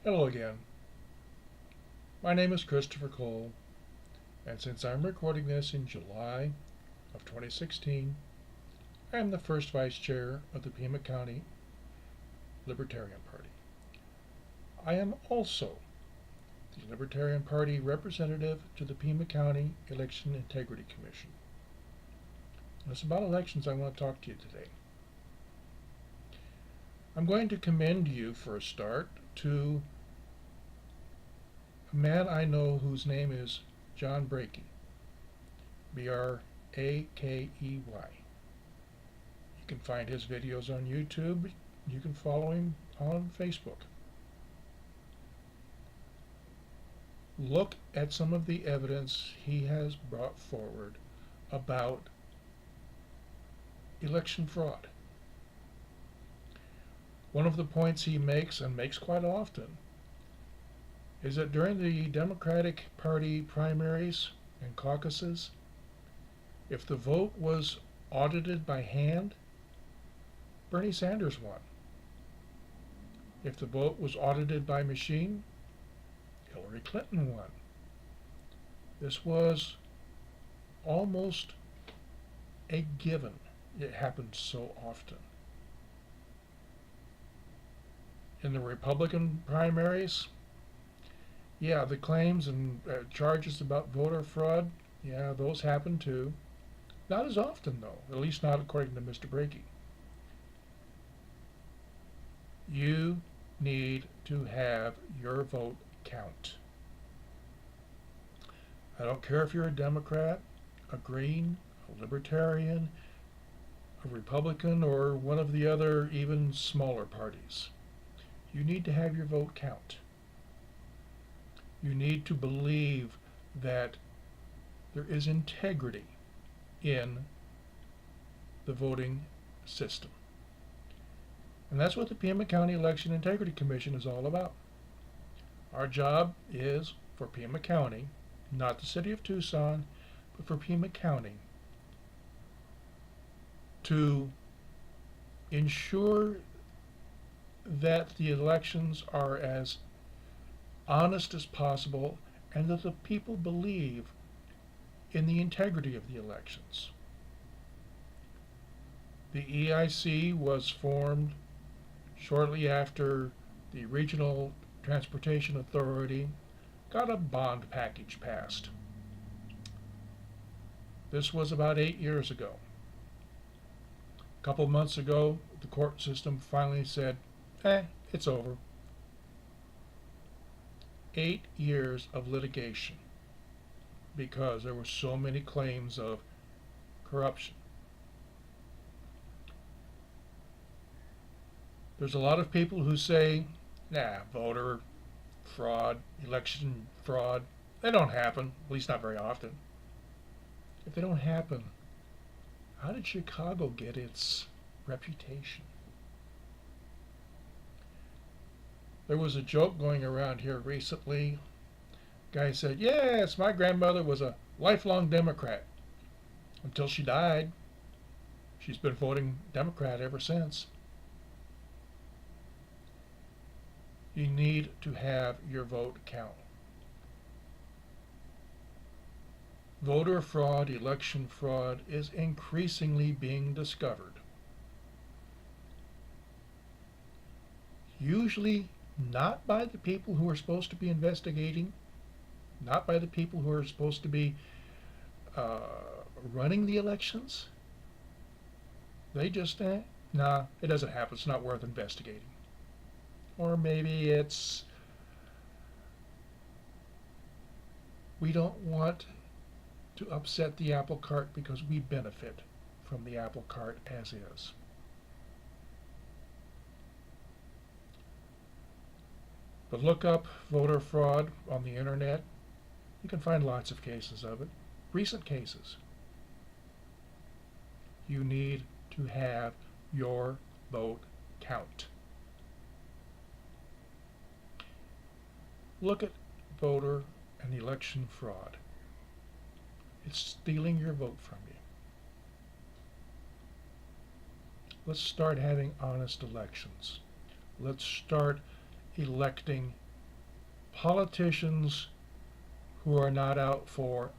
Hello again. My name is Christopher Cole, and since I'm recording this in July of 2016, I am the first vice chair of the Pima County Libertarian Party. I am also the Libertarian Party representative to the Pima County Election Integrity Commission. And it's about elections I want to talk to you today. I'm going to commend you for a start to a man I know whose name is John Brakey, Brakey. You can find his videos on YouTube. You can follow him on Facebook. Look at some of the evidence he has brought forward about election fraud. One of the points he makes, and makes quite often, is that during the Democratic Party primaries and caucuses, if the vote was audited by hand, Bernie Sanders won. If the vote was audited by machine, Hillary Clinton won. This was almost a given. It happened so often. In the Republican primaries, yeah, the claims and charges about voter fraud, yeah, those happen too. Not as often, though, at least not according to Mr. Brakey. You need to have your vote count. I don't care if you're a Democrat, a Green, a Libertarian, a Republican, or one of the other even smaller parties. You need to have your vote count. You need to believe that there is integrity in the voting system. And that's what the Pima County Election Integrity Commission is all about. Our job is for Pima County, not the city of Tucson, but for Pima County, to ensure that the elections are as honest as possible and that the people believe in the integrity of the elections. The EIC was formed shortly after the Regional Transportation Authority got a bond package passed. This was about 8 years ago. A couple months ago, the court system finally said, it's over. 8 years of litigation because there were so many claims of corruption. There's a lot of people who say, voter fraud, election fraud, they don't happen, at least not very often. If they don't happen, how did Chicago get its reputation? There was a joke going around here recently. Guy said, yes, my grandmother was a lifelong Democrat until she died. She's been voting Democrat ever since. You need to have your vote count. Voter fraud, election fraud is increasingly being discovered. Usually not by the people who are supposed to be investigating, not by the people who are supposed to be running the elections. They just, it doesn't happen, it's not worth investigating. Or maybe it's, we don't want to upset the apple cart because we benefit from the apple cart as is. But look up voter fraud on the internet. You can find lots of cases of it. Recent cases. You need to have your vote count. Look at voter and election fraud. It's stealing your vote from you. Let's start having honest elections. Let's start electing politicians who are not out for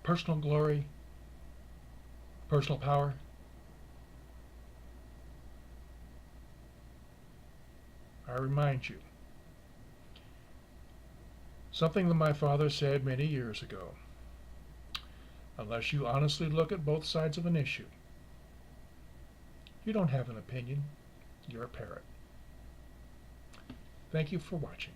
personal glory, personal power. I remind you, something that my father said many years ago. Unless you honestly look at both sides of an issue, you don't have an opinion. You're a parrot. Thank you for watching.